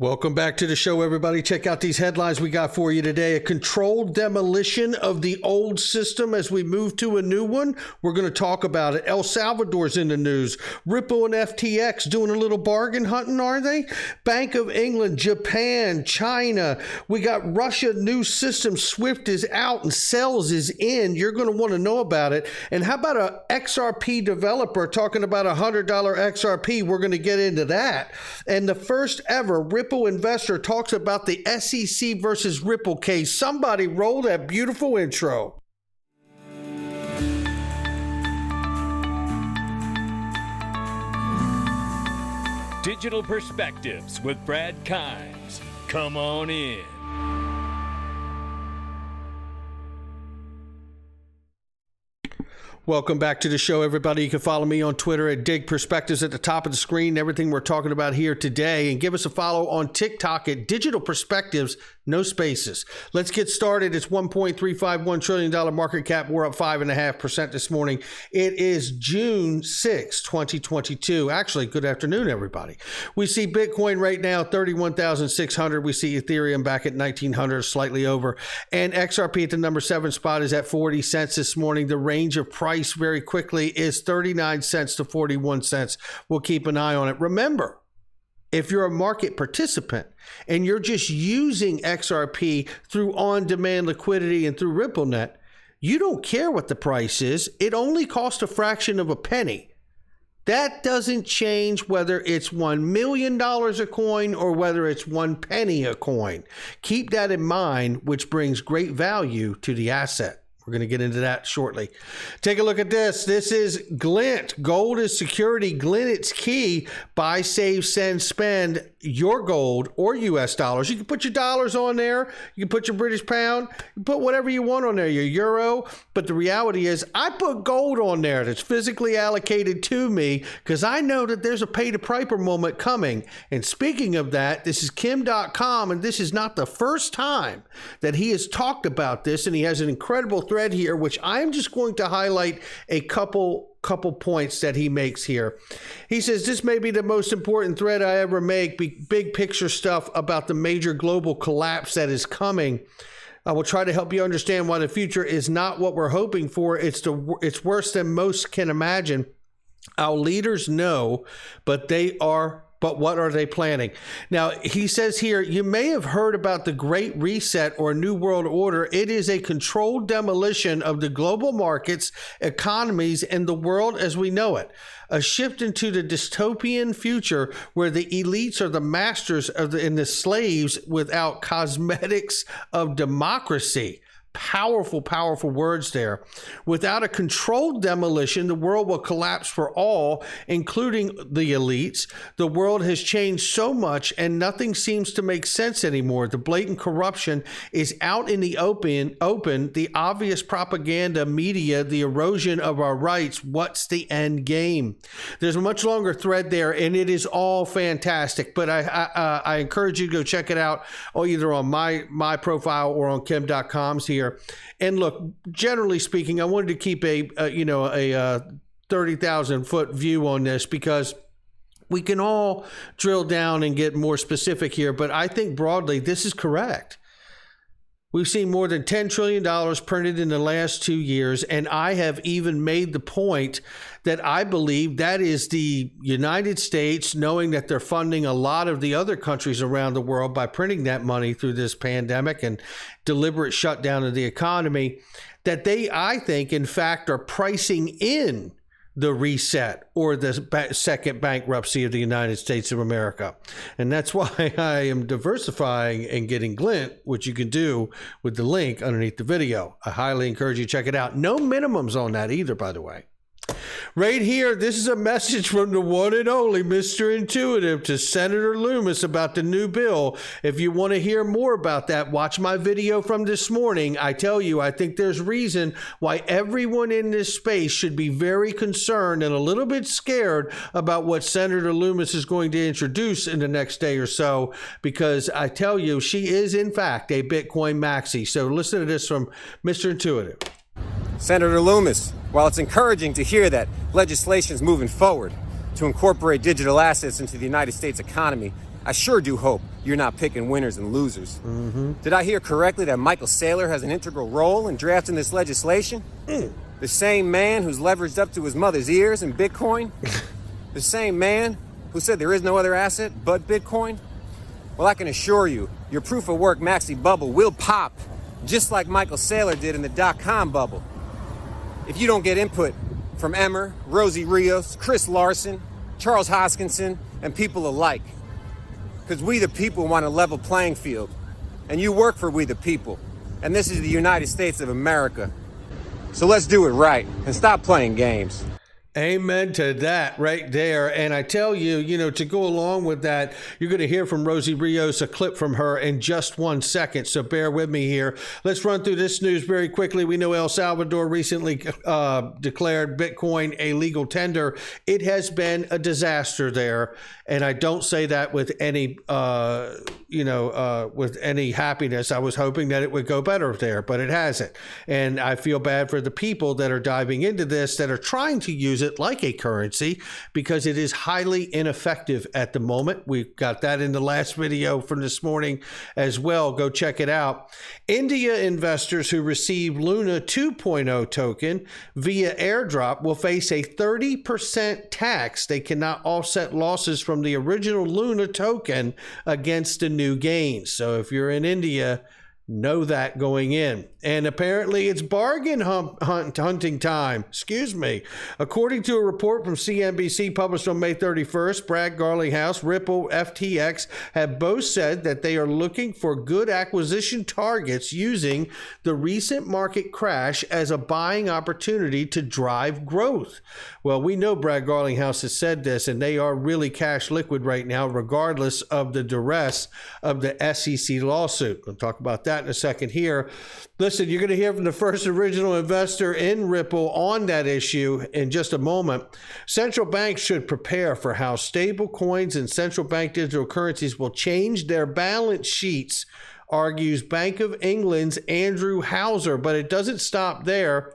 Welcome back to the show, everybody. Check out these headlines we got for you today. A controlled demolition of the old system as we move to a new one. We're going to talk about it. El Salvador's in the news. Ripple and FTX doing a little bargain hunting, are they? Bank of England, Japan, China. We got Russia, new system. SWIFT is out and Cells is in. You're going to want to know about it. And how about a XRP developer talking about $100 XRP? We're going to get into that. And the first ever Ripple Investor talks about the SEC versus Ripple case. Somebody roll that beautiful intro. Digital Perspectives with Brad Kimes. Come on in. Welcome back to the show, everybody. You can follow me on Twitter at Dig Perspectives at the top of the screen. Everything we're talking about here today. And give us a follow on TikTok at Digital Perspectives, no spaces. Let's get started. It's $1.351 trillion market cap. We're up 5.5% this morning. It is June 6, 2022. Actually, good afternoon, everybody. We see Bitcoin right now, 31,600. We see Ethereum back at 1,900, slightly over. And XRP at the number 7 spot is at 40 cents this morning. The range of price very quickly is 39 cents to 41 cents. We'll keep an eye on it. Remember, if you're a market participant and you're just using XRP through on-demand liquidity and through RippleNet, you don't care what the price is. It only costs a fraction of a penny. That doesn't change whether it's $1 million a coin or whether it's 1 penny a coin. Keep that in mind, which brings great value to the asset. We're going to get into that shortly. Take a look at this. This is Glint. Gold is security. Glint, it's key. Buy, save, send, spend your gold or US dollars. You can put your dollars on there. You can put your British pound. You can put whatever you want on there, your euro. But the reality is I put gold on there that's physically allocated to me because I know that there's a pay to piper moment coming. And speaking of that, this is Kim.com, and this is not the first time that he has talked about this, and he has an incredible thread here, which I'm just going to highlight a couple points that he makes here. He says, this may be the most important thread I ever make, big picture stuff about the major global collapse that is coming. I will try to help you understand why the future is not what we're hoping for. It's worse than most can imagine. Our leaders know, but what are they planning? Now, he says here, you may have heard about the Great Reset or New World Order. It is a controlled demolition of the global markets, economies, and the world as we know it. A shift into the dystopian future where the elites are the masters and the slaves without cosmetics of democracy. Powerful, powerful words there. Without a controlled demolition, the world will collapse for all, including the elites. The world has changed so much and nothing seems to make sense anymore. The blatant corruption is out in the open, the obvious propaganda, media, the erosion of our rights. What's the end game? There's a much longer thread there, and it is all fantastic. But I encourage you to go check it out, or either on my profile or on Kim.com's here. And look, generally speaking, I wanted to keep a 30,000 foot view on this because we can all drill down and get more specific here. But I think broadly, this is correct. We've seen more than $10 trillion printed in the last 2 years. And I have even made the point that I believe that is the United States, knowing that they're funding a lot of the other countries around the world by printing that money through this pandemic and deliberate shutdown of the economy, that they, I think, in fact, are pricing in the reset or the second bankruptcy of the United States of America. And that's why I am diversifying and getting Glint, which you can do with the link underneath the video. I highly encourage you to check it out. No minimums on that either, by the way. Right here, this is a message from the one and only Mr. Intuitive to Senator Loomis about the new bill. If you want to hear more about that, watch my video from this morning. I tell you, I think there's reason why everyone in this space should be very concerned and a little bit scared about what Senator Loomis is going to introduce in the next day or so, because I tell you, she is in fact a Bitcoin maxi. So listen to this from Mr. Intuitive. Senator Loomis, while it's encouraging to hear that legislation is moving forward to incorporate digital assets into the United States economy, I sure do hope you're not picking winners and losers. Did I hear correctly that Michael Saylor has an integral role in drafting this legislation? The same man who's leveraged up to his mother's ears in Bitcoin? The same man who said there is no other asset but Bitcoin? Well, I can assure you, your proof-of-work maxi bubble will pop, just like Michael Saylor did in the dot-com bubble. If you don't get input from Emmer, Rosie Rios, Chris Larson, Charles Hoskinson, and people alike. Because we the people want a level playing field. And you work for we the people. And this is the United States of America. So let's do it right and stop playing games. Amen to that right there. And I tell you, to go along with that, you're going to hear from Rosie Rios, a clip from her in just 1 second. So bear with me here. Let's run through this news very quickly. We know El Salvador recently declared Bitcoin a legal tender. It has been a disaster there. And I don't say that with any, with any happiness. I was hoping that it would go better there, but it hasn't. And I feel bad for the people that are diving into this, that are trying to use it like a currency, because it is highly ineffective at the moment. We got that in the last video from this morning as well. Go check it out. India investors who receive Luna 2.0 token via airdrop will face a 30% tax. They cannot offset losses from the original Luna token against the new gains. So if you're in India, know that going in. And apparently it's bargain hunting time. According to a report from CNBC published on May 31st, Brad Garlinghouse, Ripple, FTX have both said that they are looking for good acquisition targets using the recent market crash as a buying opportunity to drive growth. Well, we know Brad Garlinghouse has said this, and they are really cash liquid right now, regardless of the duress of the SEC lawsuit. We'll talk about that in a second here. Listen, you're going to hear from the first original investor in Ripple on that issue in just a moment. Central banks should prepare for how stable coins and central bank digital currencies will change their balance sheets, argues Bank of England's Andrew Hauser. But it doesn't stop there,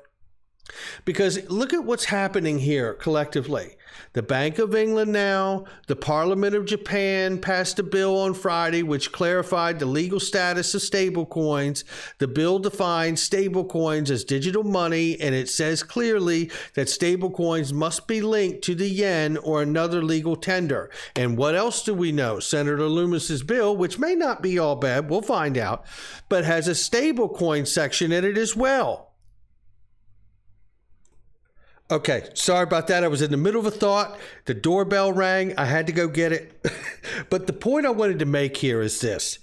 because look at what's happening here collectively. The Bank of England now, the Parliament of Japan passed a bill on Friday which clarified the legal status of stablecoins. The bill defines stablecoins as digital money, and it says clearly that stablecoins must be linked to the yen or another legal tender. And what else do we know? Senator Loomis's bill, which may not be all bad, we'll find out, but has a stablecoin section in it as well. Okay, sorry about that. I was in the middle of a thought. The doorbell rang. I had to go get it. But the point I wanted to make here is this.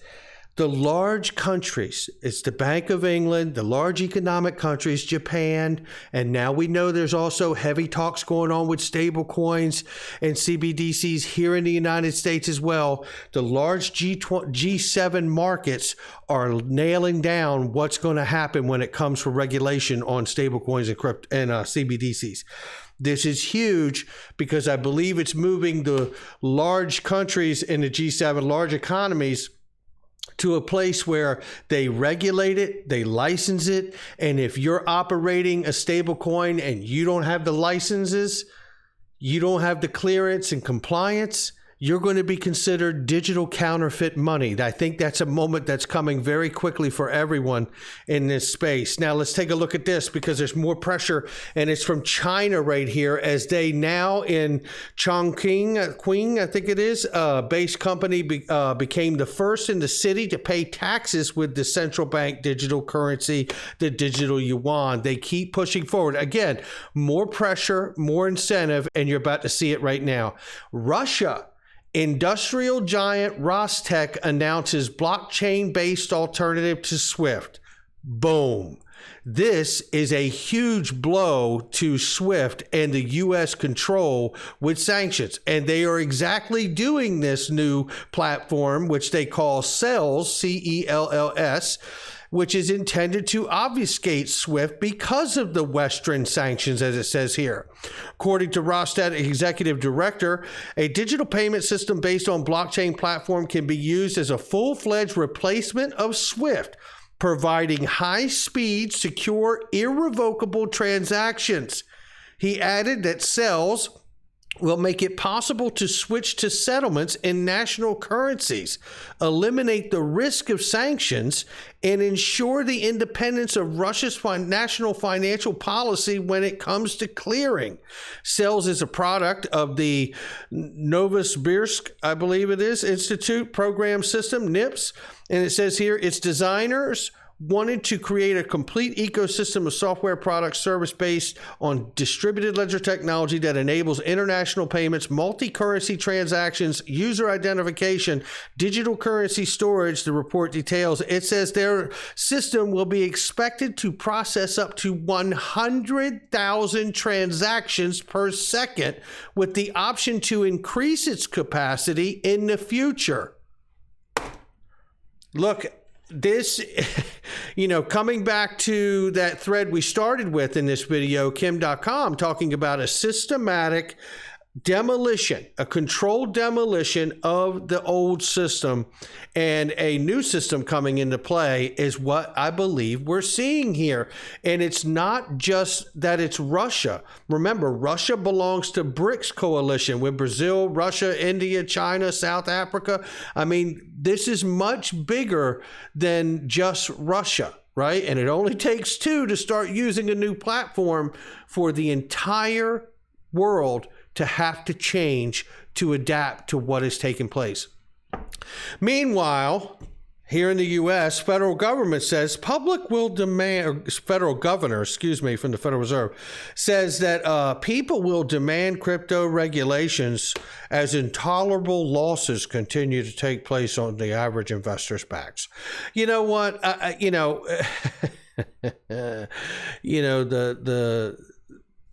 The large countries, it's the Bank of England, the large economic countries, Japan, and now we know there's also heavy talks going on with stable coins and CBDCs here in the United States as well. The large G7 markets are nailing down what's going to happen when it comes for regulation on stable coins and CBDCs. This is huge because I believe it's moving the large countries in the G7, large economies, to a place where they regulate it, they license it, and if you're operating a stable coin and you don't have the licenses, you don't have the clearance and compliance, you're going to be considered digital counterfeit money. I think that's a moment that's coming very quickly for everyone in this space. Now, let's take a look at this because there's more pressure, and it's from China right here, as they now in Chongqing, I think it is, based company became the first in the city to pay taxes with the central bank digital currency, the digital yuan. They keep pushing forward. Again, more pressure, more incentive, and you're about to see it right now. Russia. Industrial giant Rostec announces blockchain-based alternative to SWIFT. Boom. This is a huge blow to SWIFT and the U.S. control with sanctions. And they are exactly doing this new platform, which they call CELS, C-E-L-L-S, which is intended to obfuscate SWIFT because of the Western sanctions, as it says here. According to Rostec executive director, a digital payment system based on blockchain platform can be used as a full-fledged replacement of SWIFT, providing high-speed, secure, irrevocable transactions. He added that CELS will make it possible to switch to settlements in national currencies, eliminate the risk of sanctions, and ensure the independence of Russia's national financial policy when it comes to clearing. Sells is a product of the Novosibirsk, I believe it is, Institute Program System, NIPS, and it says here its designers wanted to create a complete ecosystem of software products service based on distributed ledger technology that enables international payments, multi-currency transactions, user identification, digital currency storage. The report details, it says their system will be expected to process up to 100,000 transactions per second with the option to increase its capacity in the future. Look, this, coming back to that thread we started with in this video, Kim.com, talking about a systematic demolition, a controlled demolition of the old system and a new system coming into play is what I believe we're seeing here. And it's not just that it's Russia. Remember, Russia belongs to BRICS coalition with Brazil, Russia, India, China, South Africa. I mean, this is much bigger than just Russia, right? And it only takes two to start using a new platform for the entire world to have to change to adapt to what is taking place. Meanwhile, here in the U.S., federal government says public will demand, or federal governor, from the Federal Reserve, says that people will demand crypto regulations as intolerable losses continue to take place on the average investor's backs. You know what?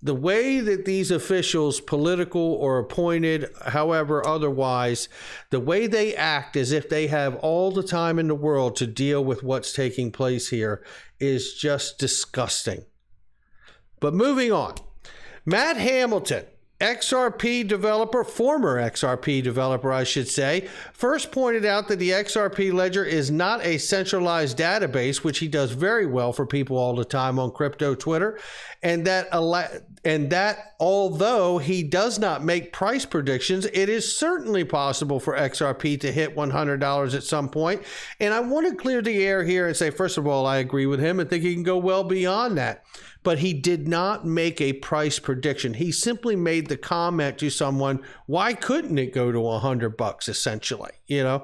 The way that these officials, political or appointed, however, otherwise, the way they act as if they have all the time in the world to deal with what's taking place here is just disgusting. But moving on, Matt Hamilton, XRP developer, former XRP developer, I should say, first pointed out that the XRP ledger is not a centralized database, which he does very well for people all the time on crypto Twitter, and that although he does not make price predictions, it is certainly possible for XRP to hit $100 at some point. And I want to clear the air here and say, first of all, I agree with him and think he can go well beyond that. But he did not make a price prediction. He simply made the comment to someone, why couldn't it go to $100 essentially, and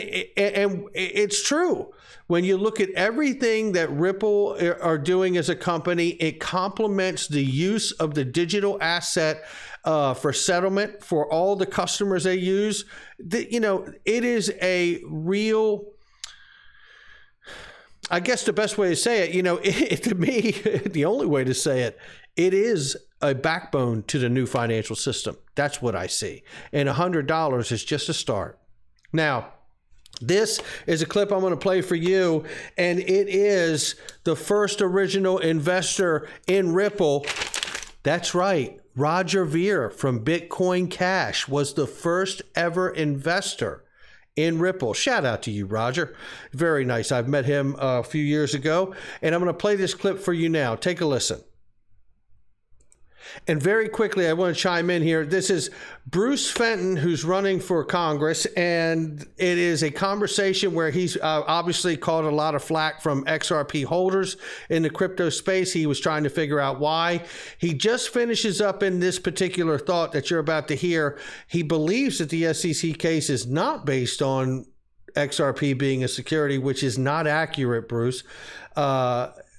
it's true. When you look at everything that Ripple are doing as a company, it complements the use of the digital asset for settlement for all the customers they use. It is a real, I guess the best way to say it, to me, the only way to say it, it is a backbone to the new financial system. That's what I see. And $100 is just a start. Now, this is a clip I'm going to play for you, and it is the first original investor in Ripple. That's right. Roger Ver from Bitcoin Cash was the first ever investor in Ripple. Shout out to you, Roger. Very nice. I've met him a few years ago, and I'm going to play this clip for you now. Take a listen. And very quickly, I want to chime in here. This is Bruce Fenton, who's running for Congress, and it is a conversation where he's obviously caught a lot of flack from XRP holders in the crypto space. He was trying to figure out why. He just finishes up in this particular thought that you're about to hear. He believes that the SEC case is not based on XRP being a security, which is not accurate, Bruce.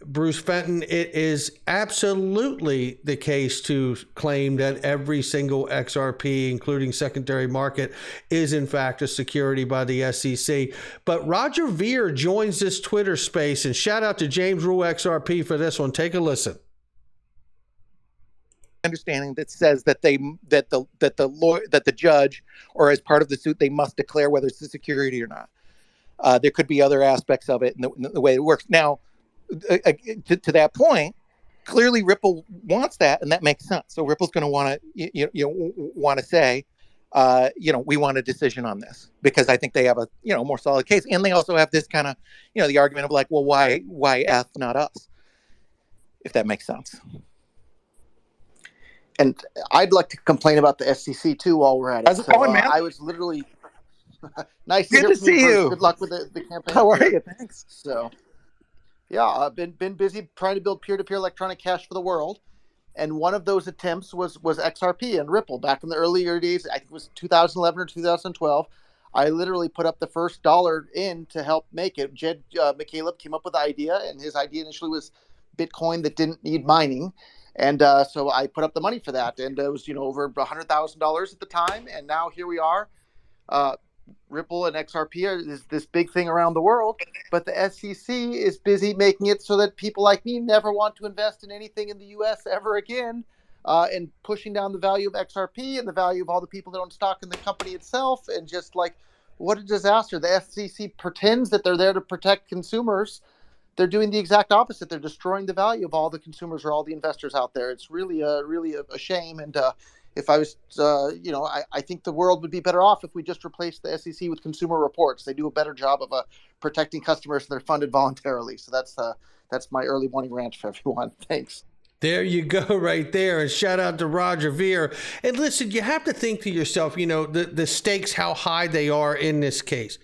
Bruce Fenton, it is absolutely the case to claim that every single XRP, including secondary market, is in fact a security by the SEC. But Roger Ver joins this Twitter space, and shout out to James Rule XRP for this one. Take a listen. Understanding that says that the judge, or as part of the suit, they must declare whether it's a security or not. There could be other aspects of it and the way it works. Now, to that point, clearly Ripple wants that, and that makes sense. So Ripple's going to want to say, we want a decision on this, because I think they have a more solid case, and they also have this kind of the argument of like, well, why F, not us, if that makes sense. And I'd like to complain about the SEC too while we're at it. How's it going, man? I was literally nice Good to hear to from you, see Bruce. you. Good luck with the campaign. How are you? Thanks. So, yeah, I've been busy trying to build peer-to-peer electronic cash for the world. And one of those attempts was XRP and Ripple back in the earlier days. I think it was 2011 or 2012. I literally put up the first dollar in to help make it. Jed McCaleb came up with the idea, and his idea initially was Bitcoin that didn't need mining. And so I put up the money for that. And it was, over $100,000 at the time. And now here we are. Ripple and XRP is this big thing around the world, but the SEC is busy making it so that people like me never want to invest in anything in the U.S. ever again, and pushing down the value of XRP and the value of all the people that own stock in the company itself. And just like, what a disaster. The SEC pretends that they're there to protect consumers. They're doing the exact opposite. They're destroying the value of all the consumers or all the investors out there. It's really a shame. And if I was, I think the world would be better off if we just replaced the SEC with Consumer Reports. They do a better job of protecting customers, and they're funded voluntarily. So that's my early morning rant for everyone. Thanks. There you go right there. And shout out to Roger Ver. And listen, you have to think to yourself, the stakes, how high they are in this case.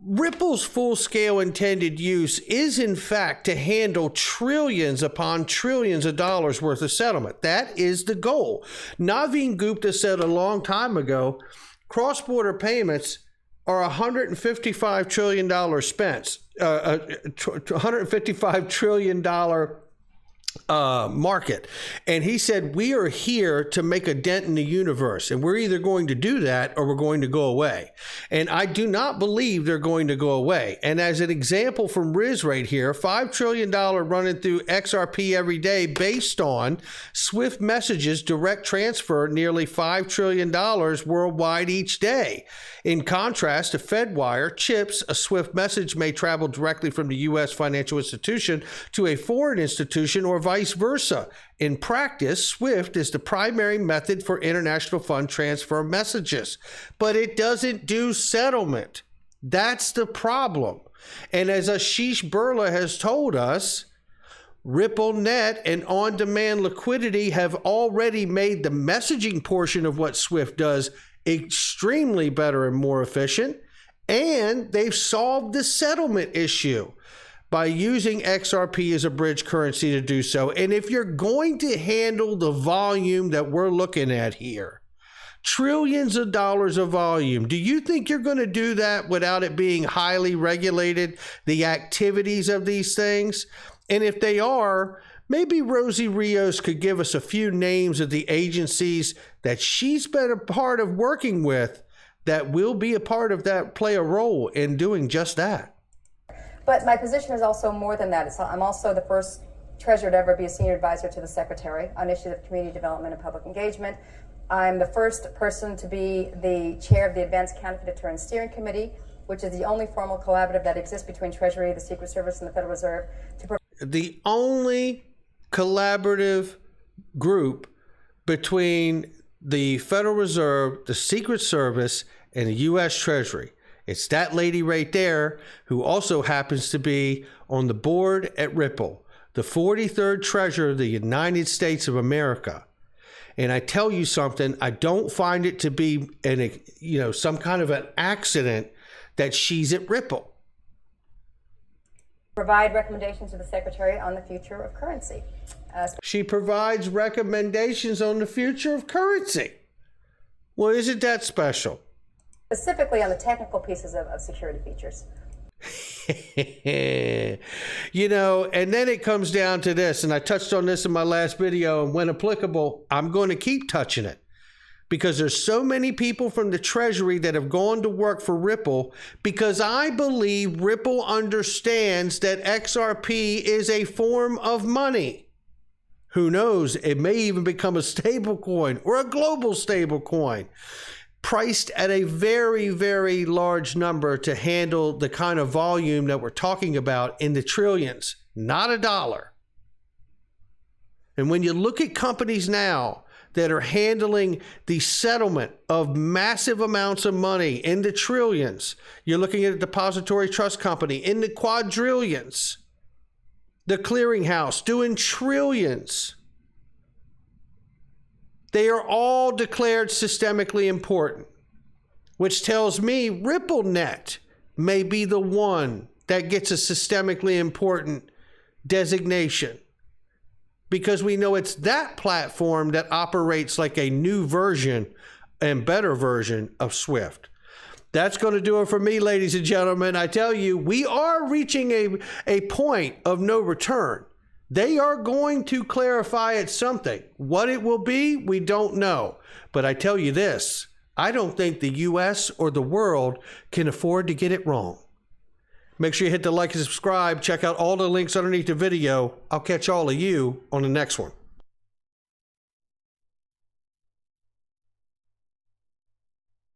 Ripple's full-scale intended use is, in fact, to handle trillions upon trillions of dollars worth of settlement. That is the goal. Naveen Gupta said a long time ago, cross-border payments are $155 trillion spent, $155 trillion market. And he said, we are here to make a dent in the universe, and we're either going to do that or we're going to go away. And I do not believe they're going to go away. And as an example from Riz right here, $5 trillion running through XRP every day based on Swift messages, direct transfer nearly $5 trillion worldwide each day. In contrast to FedWire chips, a Swift message may travel directly from the U.S. financial institution to a foreign institution or vice versa. In practice, Swift is the primary method for international fund transfer messages, but it doesn't do settlement. That's the problem. And as Ashish Birla has told us, RippleNet and on-demand liquidity have already made the messaging portion of what Swift does extremely better and more efficient, and they've solved the settlement issue by using XRP as a bridge currency to do so. And if you're going to handle the volume that we're looking at here, trillions of dollars of volume, do you think you're going to do that without it being highly regulated, the activities of these things? And if they are, maybe Rosie Rios could give us a few names of the agencies that she's been a part of working with that will be a part of that, play a role in doing just that. But my position is also more than that. I'm also the first treasurer to ever be a senior advisor to the secretary on issues of community development and public engagement. I'm the first person to be the chair of the Advanced Counterfeit Deterrence Steering Committee, which is the only formal collaborative that exists between Treasury, the Secret Service, and the Federal Reserve. The only collaborative group between the Federal Reserve, the Secret Service, and the U.S. Treasury. It's that lady right there who also happens to be on the board at Ripple, the 43rd Treasurer of the United States of America. And I tell you something, I don't find it to be some kind of an accident that she's at Ripple. Provide recommendations to the Secretary on the future of currency. She provides recommendations on the future of currency. Well, isn't that special? Specifically on the technical pieces of security features. And then it comes down to this, and I touched on this in my last video, and when applicable, I'm going to keep touching it because there's so many people from the Treasury that have gone to work for Ripple because I believe Ripple understands that XRP is a form of money. Who knows? It may even become a stable coin or a global stable coin, priced at a very, very large number to handle the kind of volume that we're talking about in the trillions, not a dollar. And when you look at companies now that are handling the settlement of massive amounts of money in the trillions, you're looking at a depository trust company in the quadrillions, the clearinghouse doing trillions. They are all declared systemically important, which tells me RippleNet may be the one that gets a systemically important designation, because we know it's that platform that operates like a new version and better version of SWIFT. That's going to do it for me, ladies and gentlemen. I tell you, we are reaching a point of no return. They are going to clarify it something. What it will be, we don't know. But I tell you this, I don't think the U.S. or the world can afford to get it wrong. Make sure you hit the like and subscribe. Check out all the links underneath the video. I'll catch all of you on the next one.